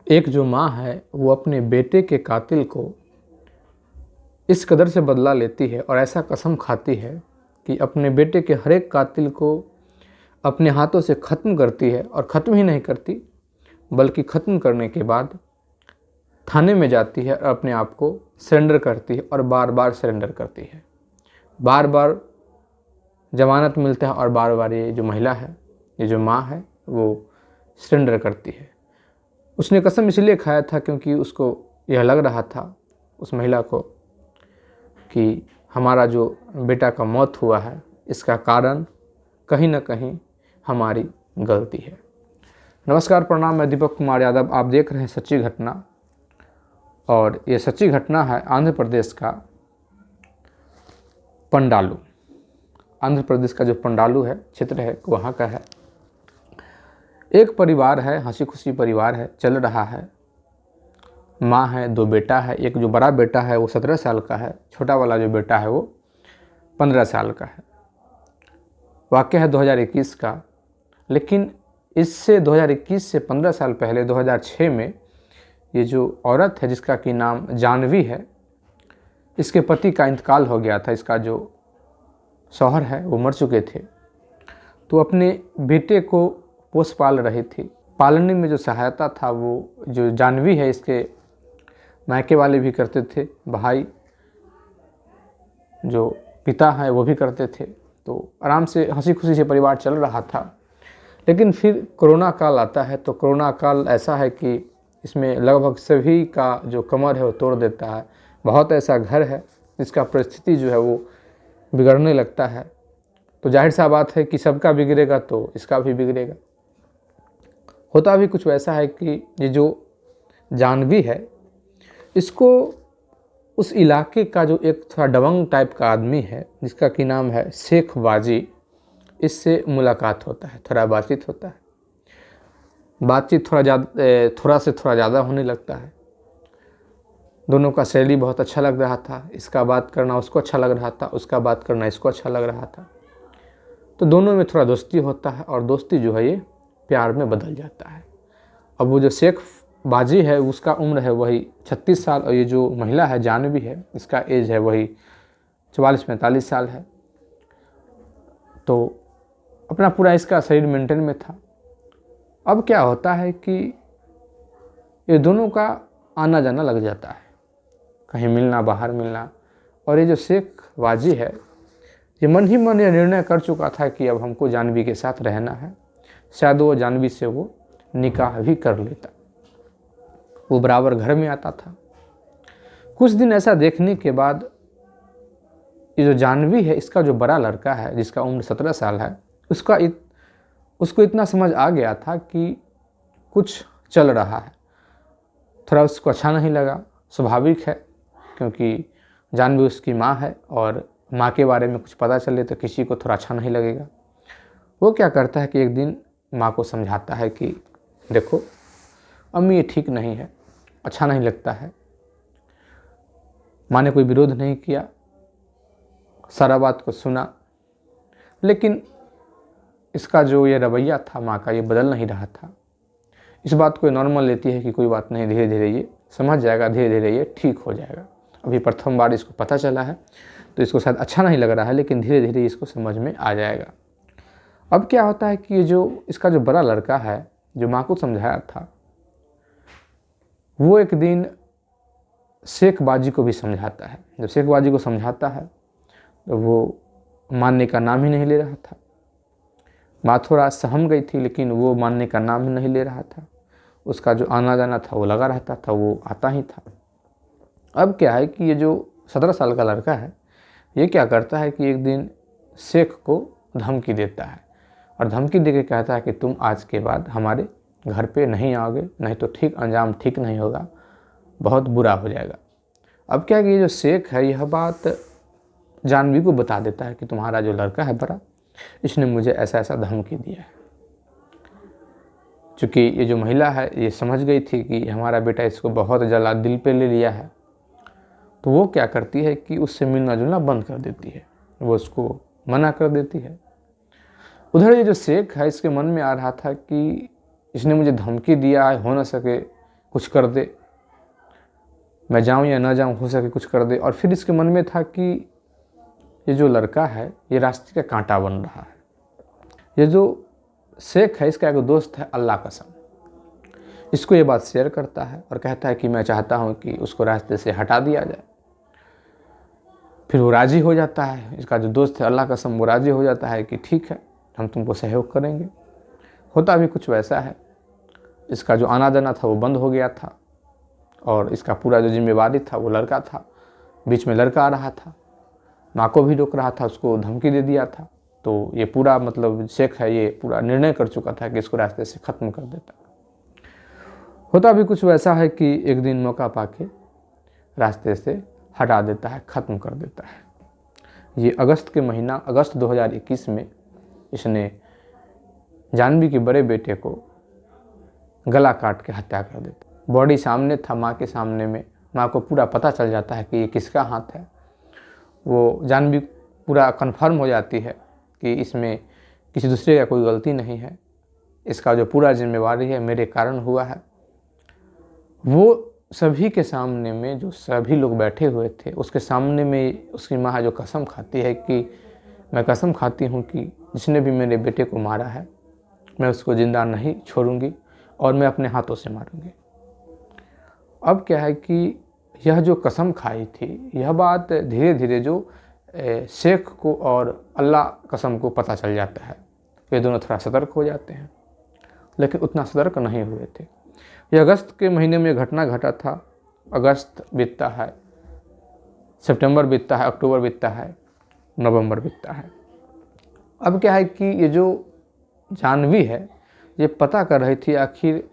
एक जो माँ है वो अपने बेटे के कातिल को इस कदर से बदला लेती है और ऐसा कसम खाती है कि अपने बेटे के हर एक कातिल को अपने हाथों से ख़त्म करती है, और ख़त्म ही नहीं करती बल्कि ख़त्म करने के बाद थाने में जाती है और अपने आप को सरेंडर करती है और बार बार सरेंडर करती है। बार बार जमानत मिलता है और बार बार ये जो महिला है, ये जो माँ है, वो सरेंडर करती है। उसने कसम इसलिए खाया था क्योंकि उसको यह लग रहा था, उस महिला को, कि हमारा जो बेटा का मौत हुआ है इसका कारण कहीं ना कहीं हमारी गलती है। नमस्कार, प्रणाम, मैं दीपक कुमार यादव। आप देख रहे हैं सच्ची घटना, और ये सच्ची घटना है आंध्र प्रदेश का पंडालू। आंध्र प्रदेश का जो पंडालू है, क्षेत्र है, वहाँ का है। एक परिवार है, हंसी खुशी परिवार है, चल रहा है। माँ है, 2 बेटा है। एक जो बड़ा बेटा है वो 17 साल का है, छोटा वाला जो बेटा है वो 15 साल का है। वाक़या है 2021 का, लेकिन इससे 2021 से 15 साल पहले 2006 में ये जो औरत है जिसका कि नाम जानवी है, इसके पति का इंतकाल हो गया था। इसका जो शौहर है वो मर चुके थे, तो अपने बेटे को पोस पाल रही थी। पालने में जो सहायता था वो जो जानवी है, इसके मायके वाले भी करते थे, भाई जो पिता है वो भी करते थे। तो आराम से हंसी खुशी से परिवार चल रहा था। लेकिन फिर कोरोना काल आता है, तो कोरोना काल ऐसा है कि इसमें लगभग सभी का जो कमर है वो तोड़ देता है। बहुत ऐसा घर है जिसका परिस्थिति जो है वो बिगड़ने लगता है। तो जाहिर सा बात है कि सबका बिगड़ेगा तो इसका भी बिगड़ेगा। होता भी कुछ वैसा है कि ये जो जानवी है, इसको उस इलाके का जो एक थोड़ा दबंग टाइप का आदमी है जिसका कि नाम है शेख बाजी, इससे मुलाकात होता है, थोड़ा बातचीत होता है। बातचीत थोड़ा से थोड़ा ज़्यादा होने लगता है। दोनों का शैली बहुत अच्छा लग रहा था। इसका बात करना उसको अच्छा लग रहा था, उसका बात करना इसको अच्छा लग रहा था। तो दोनों में थोड़ा दोस्ती होता है, और दोस्ती जो है ये प्यार में बदल जाता है। अब वो जो शेख बाजी है उसका उम्र है वही 36 साल, और ये जो महिला है जानवी है, इसका एज है वही 44-45 साल है। तो अपना पूरा इसका शरीर मेंटेन में था। अब क्या होता है कि ये दोनों का आना जाना लग जाता है, कहीं मिलना, बाहर मिलना। और ये जो शेख बाजी है, ये मन ही मन ये निर्णय कर चुका था कि अब हमको जानवी के साथ रहना है। शायद वो जानवी से वो निकाह भी कर लेता। वो बराबर घर में आता था। कुछ दिन ऐसा देखने के बाद ये जो जानवी है, इसका जो बड़ा लड़का है जिसका उम्र 17 साल है, उसको इतना समझ आ गया था कि कुछ चल रहा है। थोड़ा उसको अच्छा नहीं लगा, स्वाभाविक है, क्योंकि जानवी उसकी माँ है और माँ के बारे में कुछ पता चले तो किसी को थोड़ा अच्छा नहीं लगेगा। वो क्या करता है कि एक दिन माँ को समझाता है कि देखो अम्मी, ये ठीक नहीं है, अच्छा नहीं लगता है। माँ ने कोई विरोध नहीं किया, सारा बात को सुना, लेकिन इसका जो ये रवैया था माँ का, ये बदल नहीं रहा था। इस बात को नॉर्मल लेती है कि कोई बात नहीं, धीरे धीरे ये समझ जाएगा, धीरे धीरे ये ठीक हो जाएगा। अभी प्रथम बार इसको पता चला है तो इसको शायद अच्छा नहीं लग रहा है, लेकिन धीरे धीरे इसको समझ में आ जाएगा। अब क्या होता है कि ये जो इसका जो बड़ा लड़का है जो माँ को समझाया था, वो एक दिन शेख बाजी को भी समझाता है। जब शेख बाजी को समझाता है तो वो मानने का नाम ही नहीं ले रहा था। माँ थोड़ा सहम गई थी, लेकिन वो मानने का नाम ही नहीं ले रहा था। उसका जो आना जाना था वो लगा रहता था, वो आता ही था। अब क्या है कि ये जो 17 साल का लड़का है, ये क्या करता है कि एक दिन शेख को धमकी देता है, और धमकी देके कहता है कि तुम आज के बाद हमारे घर पे नहीं आओगे, नहीं तो ठीक अंजाम ठीक नहीं होगा, बहुत बुरा हो जाएगा। अब क्या है कि ये जो शेख है, यह बात जानवी को बता देता है कि तुम्हारा जो लड़का है बड़ा, इसने मुझे ऐसा ऐसा धमकी दिया है। चूँकि ये जो महिला है ये समझ गई थी कि हमारा बेटा इसको बहुत ज़्यादा दिल पे ले लिया है, तो वो क्या करती है कि उससे मिलना जुलना बंद कर देती है, वो उसको मना कर देती है। उधर ये जो शेख है, इसके मन में आ रहा था कि इसने मुझे धमकी दिया है, हो न सके कुछ कर दे, मैं जाऊं या ना जाऊं, हो सके कुछ कर दे। और फिर इसके मन में था कि ये जो लड़का है ये रास्ते का कांटा बन रहा है। ये जो शेख है इसका एक दोस्त है अल्लाह कसम, इसको ये बात शेयर करता है और कहता है कि मैं चाहता हूँ कि उसको रास्ते से हटा दिया जाए। फिर वो राज़ी हो जाता है, इसका जो दोस्त है अल्लाह कसम वो राज़ी हो जाता है कि ठीक है हम तुमको सहयोग करेंगे। होता भी कुछ वैसा है, इसका जो आना जाना था वो बंद हो गया था और इसका पूरा जो जिम्मेवारी था वो लड़का था। बीच में लड़का आ रहा था, माँ को भी रोक रहा था, उसको धमकी दे दिया था। तो ये पूरा मतलब शेख है ये पूरा निर्णय कर चुका था कि इसको रास्ते से ख़त्म कर देता। होता भी कुछ वैसा है कि एक दिन मौका पाके रास्ते से हटा देता है, ख़त्म कर देता है। ये अगस्त के महीना, अगस्त 2021 में इसने जानवी के बड़े बेटे को गला काट के हत्या कर देता। बॉडी सामने था, माँ के सामने में, माँ को पूरा पता चल जाता है कि ये किसका हाथ है। वो जानवी पूरा कंफर्म हो जाती है कि इसमें किसी दूसरे का कोई गलती नहीं है, इसका जो पूरा जिम्मेवारी है मेरे कारण हुआ है। वो सभी के सामने में, जो सभी लोग बैठे हुए थे उसके सामने में, उसकी माँ जो कसम खाती है कि मैं कसम खाती हूँ कि जिसने भी मेरे बेटे को मारा है मैं उसको ज़िंदा नहीं छोड़ूंगी और मैं अपने हाथों से मारूंगी। अब क्या है कि यह जो कसम खाई थी यह बात धीरे धीरे जो शेख को और अल्लाह कसम को पता चल जाता है। ये दोनों थोड़ा सतर्क हो जाते हैं, लेकिन उतना सतर्क नहीं हुए थे। ये अगस्त के महीने में घटना घटा था। अगस्त बीतता है, सितंबर बीतता है, अक्टूबर बीतता है, नवंबर बीतता है। अब क्या है कि ये जो जानवी है ये पता कर रही थी आखिर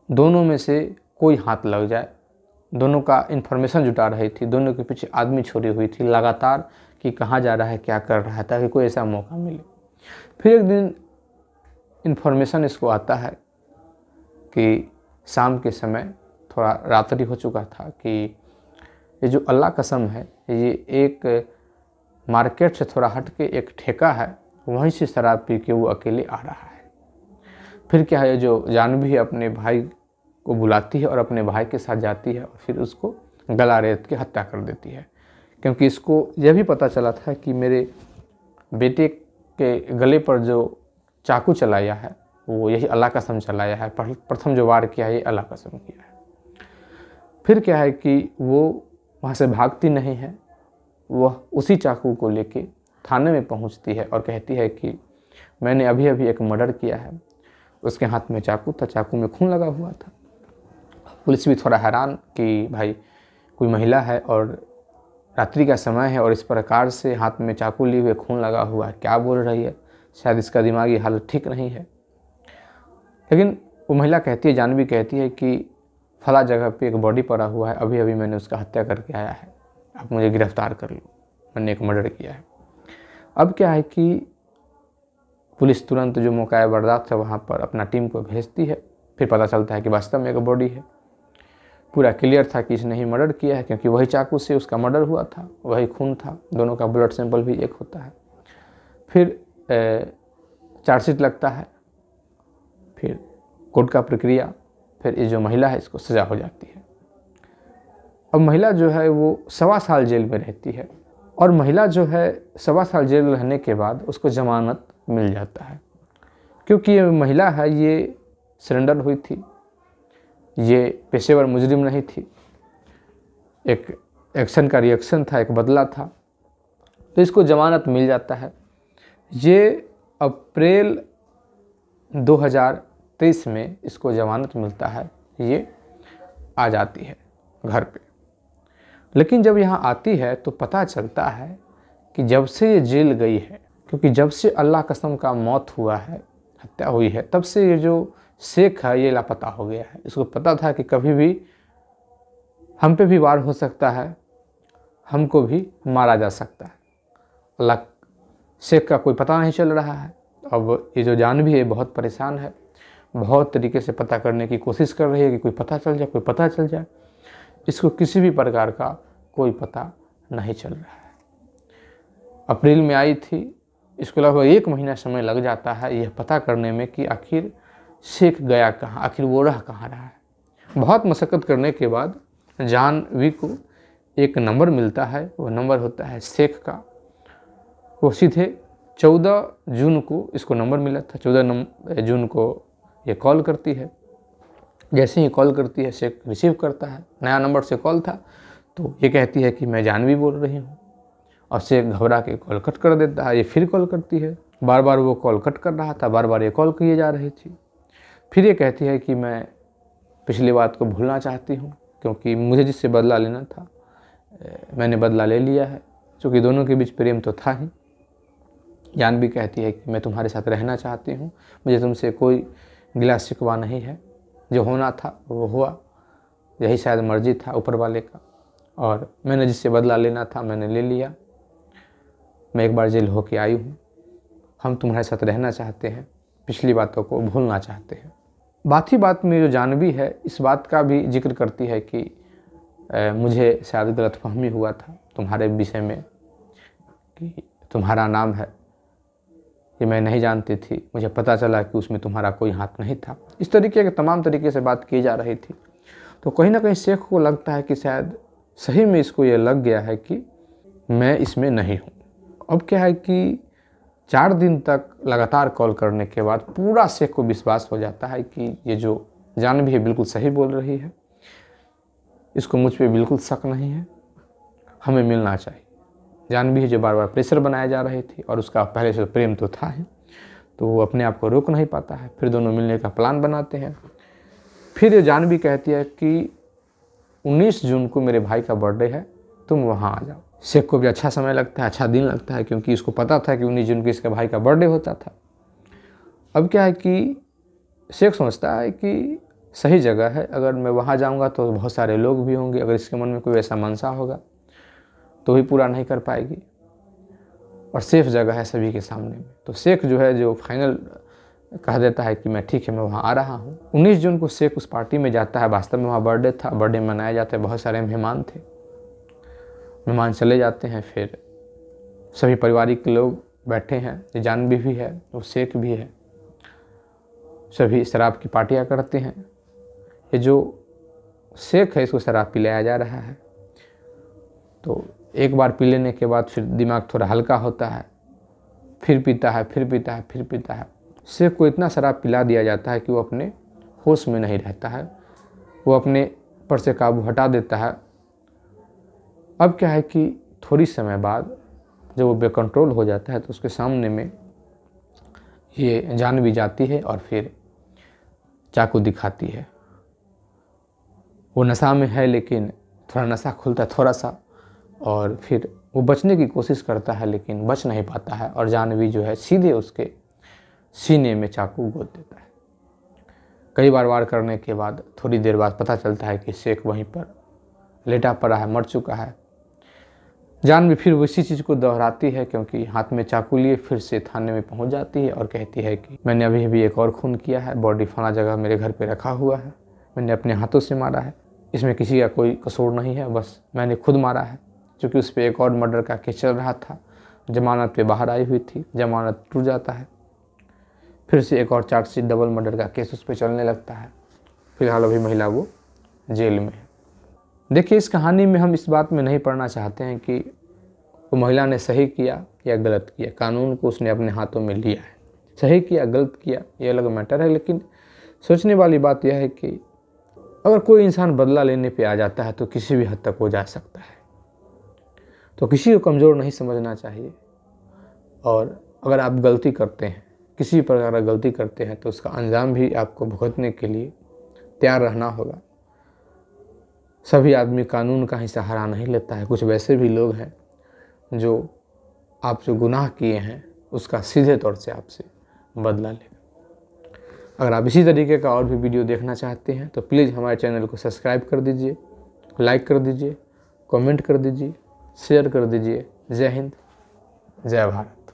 दोनों में से कोई हाथ लग जाए, दोनों का इन्फॉर्मेशन जुटा रही थी, दोनों के पीछे आदमी छोड़ी हुई थी लगातार कि कहाँ जा रहा है, क्या कर रहा है, ताकि कोई ऐसा मौका मिले। फिर एक दिन इन्फॉर्मेशन इसको आता है कि शाम के समय, थोड़ा रात्रि हो चुका था, कि ये जो अल्लाह कसम है ये एक मार्केट से थोड़ा हट के एक ठेका है, वहीं से शराब पी के वो अकेले आ रहा है। फिर क्या है, जो जानवी अपने भाई को बुलाती है और अपने भाई के साथ जाती है और फिर उसको गला रेत के हत्या कर देती है। क्योंकि इसको यह भी पता चला था कि मेरे बेटे के गले पर जो चाकू चलाया है वो यही अल्लाह कसम चलाया है, प्रथम जो वार किया है ये अल्लाह कसम किया है। फिर क्या है कि वो वहाँ से भागती नहीं है, वह उसी चाकू को लेके थाने में पहुँचती है और कहती है कि मैंने अभी अभी एक मर्डर किया है। उसके हाथ में चाकू था, चाकू में खून लगा हुआ था। पुलिस भी थोड़ा हैरान कि भाई कोई महिला है और रात्रि का समय है और इस प्रकार से हाथ में चाकू लिए हुए खून लगा हुआ है, क्या बोल रही है, शायद इसका दिमागी हालत ठीक नहीं है। लेकिन वो महिला कहती है, जानवी कहती है कि फला जगह पे एक बॉडी पड़ा हुआ है, अभी अभी मैंने उसका हत्या करके आया है, आप मुझे गिरफ्तार कर लो, मैंने एक मर्डर किया है। अब क्या है कि पुलिस तुरंत जो मौका बर्दाश्त है वहाँ पर अपना टीम को भेजती है। फिर पता चलता है कि वास्तव में एक बॉडी है। पूरा क्लियर था कि इसने ही मर्डर किया है, क्योंकि वही चाकू से उसका मर्डर हुआ था, वही खून था, दोनों का ब्लड सैंपल भी एक होता है। फिर चार्जशीट लगता है, फिर कोर्ट का प्रक्रिया, फिर ये जो महिला है इसको सज़ा हो जाती है। अब महिला जो है वो 1.25 साल जेल में रहती है और महिला जो है 1.25 साल जेल रहने के बाद उसको ज़मानत मिल जाता है, क्योंकि ये महिला है ये सरेंडर हुई थी, ये पेशेवर मुजरिम नहीं थी, एक एक्शन का रिएक्शन था, एक बदला था, तो इसको ज़मानत मिल जाता है। ये अप्रैल 2023 में इसको ज़मानत मिलता है, ये आ जाती है घर पे। लेकिन जब यहाँ आती है तो पता चलता है कि जब से ये जेल गई है, क्योंकि जब से अल्लाह कसम का मौत हुआ है, हत्या हुई है, तब से ये जो शेख है ये लापता हो गया है। इसको पता था कि कभी भी हम पे भी वार हो सकता है, हमको भी मारा जा सकता है। अल्लाह शेख का कोई पता नहीं चल रहा है। अब ये जो जानवी है बहुत परेशान है, बहुत तरीके से पता करने की कोशिश कर रही है कि कोई पता चल जाए, कोई पता चल जाए। इसको किसी भी प्रकार का कोई पता नहीं चल रहा है। अप्रैल में आई थी, इसको लगभग 1 महीना समय लग जाता है यह पता करने में कि आखिर शेख गया कहाँ, आखिर वो रह कहाँ रहा है। बहुत मशक्क़त करने के बाद जानवी को एक नंबर मिलता है, वो नंबर होता है शेख का। वो सीधे 14 जून को इसको नंबर मिला था, 14 जून को ये कॉल करती है। जैसे ही कॉल करती है शेख रिसीव करता है, नया नंबर से कॉल था, तो ये कहती है कि मैं जानवी बोल रही हूँ, और शेख घबरा के कॉल कट कर देता है। ये फिर कॉल करती है, बार बार वो कॉल कट कर रहा था, बार बार ये कॉल किए जा रही थी। फिर ये कहती है कि मैं पिछली बात को भूलना चाहती हूँ, क्योंकि मुझे जिससे बदला लेना था मैंने बदला ले लिया है, क्योंकि दोनों के बीच प्रेम तो था ही। जानवी कहती है कि मैं तुम्हारे साथ रहना चाहती हूँ, मुझे तुमसे कोई गिला शिकवा नहीं है, जो होना था वो हुआ, यही शायद मर्जी था ऊपर वाले का, और मैंने जिससे बदला लेना था मैंने ले लिया। मैं एक बार जेल होके आई हूँ, हम तुम्हारे साथ रहना चाहते हैं, पिछली बातों को भूलना चाहते हैं। बात ही बात में जो जानवी है इस बात का भी जिक्र करती है कि मुझे शायद गलतफहमी हुआ था तुम्हारे विषय में, कि तुम्हारा नाम है, ये मैं नहीं जानती थी, मुझे पता चला कि उसमें तुम्हारा कोई हाथ नहीं था। इस तरीके के तमाम तरीके से बात की जा रही थी। तो कहीं ना कहीं शेख को लगता है कि शायद सही में इसको ये लग गया है कि मैं इसमें नहीं हूँ। अब क्या है कि 4 दिन तक लगातार कॉल करने के बाद पूरा शेख को विश्वास हो जाता है कि ये जो जानवी है बिल्कुल सही बोल रही है, इसको मुझ पे बिल्कुल शक नहीं है, हमें मिलना चाहिए। जानवी है जो बार बार प्रेशर बनाया जा रही थी, और उसका पहले से प्रेम तो था ही, तो वो अपने आप को रोक नहीं पाता है। फिर दोनों मिलने का प्लान बनाते हैं। फिर ये जानवी कहती है कि 19 जून को मेरे भाई का बर्थडे है, तुम वहाँ आ जाओ। शेख को भी अच्छा समय लगता है, अच्छा दिन लगता है, क्योंकि इसको पता था कि 19 जून को इसके भाई का बर्थडे होता था। अब क्या है कि शेख सोचता है कि सही जगह है, अगर मैं वहाँ जाऊँगा तो बहुत सारे लोग भी होंगे, अगर इसके मन में कोई ऐसा मनसा होगा तो भी पूरा नहीं कर पाएगी, और सेफ जगह है सभी के सामने में। तो शेख जो है जो फाइनल कह देता है कि मैं ठीक है, मैं वहाँ आ रहा हूँ। 19 जून को शेख उस पार्टी में जाता है। वास्तव में वहाँ बर्थडे था, बर्थडे मनाया जाता है, बहुत सारे मेहमान थे। मेहमान चले जाते हैं, फिर सभी पारिवारिक लोग बैठे हैं, जानवी भी है, वो शेख भी है, सभी शराब की पार्टियाँ करते हैं। ये जो शेख है इसको शराब पिलाया जा रहा है। तो एक बार पी लेने के बाद फिर दिमाग थोड़ा हल्का होता है, फिर पीता है, फिर पीता है, फिर पीता है। शेख को इतना शराब पिला दिया जाता है कि वो अपने होश में नहीं रहता है, वो अपने पर से काबू हटा देता है। अब क्या है कि थोड़ी समय बाद जब वो बेकंट्रोल हो जाता है तो उसके सामने में ये जानवी जाती है और फिर चाकू दिखाती है। वो नशा में है, लेकिन थोड़ा नशा खुलता है थोड़ा सा, और फिर वो बचने की कोशिश करता है लेकिन बच नहीं पाता है, और जानवी जो है सीधे उसके सीने में चाकू गोद देता है। कई बार वार करने के बाद थोड़ी देर बाद पता चलता है कि शेख वहीं पर लेटा पड़ा है, मर चुका है। जानवी फिर उसी चीज़ को दोहराती है, क्योंकि हाथ में चाकू लिए फिर से थाने में पहुंच जाती है और कहती है कि मैंने अभी अभी एक और खून किया है, बॉडी फला जगह मेरे घर पे रखा हुआ है, मैंने अपने हाथों से मारा है, इसमें किसी का कोई कसूर नहीं है, बस मैंने खुद मारा है। क्योंकि उस पर एक और मर्डर का केस चल रहा था, जमानत पे बाहर आई हुई थी, जमानत टूट जाता है, फिर से एक और चार्जशीट डबल मर्डर का केस उस पर चलने लगता है। फिलहाल अभी महिला वो जेल में है। देखिए, इस कहानी में हम इस बात में नहीं पढ़ना चाहते हैं कि वो महिला ने सही किया या गलत किया, कानून को उसने अपने हाथों में लिया है। सही किया गलत किया ये अलग मैटर है, लेकिन सोचने वाली बात यह है कि अगर कोई इंसान बदला लेने पे आ जाता है तो किसी भी हद तक वो जा सकता है, तो किसी को कमज़ोर नहीं समझना चाहिए। और अगर आप गलती करते हैं, किसी प्रकार का गलती करते हैं, तो उसका अंजाम भी आपको भुगतने के लिए तैयार रहना होगा। सभी आदमी कानून का ही सहारा नहीं लेता है। कुछ वैसे भी लोग हैं जो आप जो गुनाह किए हैं उसका सीधे तौर से आपसे बदला लेगा। अगर आप इसी तरीके का और भी वीडियो देखना चाहते हैं तो प्लीज़ हमारे चैनल को सब्सक्राइब कर दीजिए, लाइक कर दीजिए, कमेंट कर दीजिए, शेयर कर दीजिए। जय हिंद, जय भारत।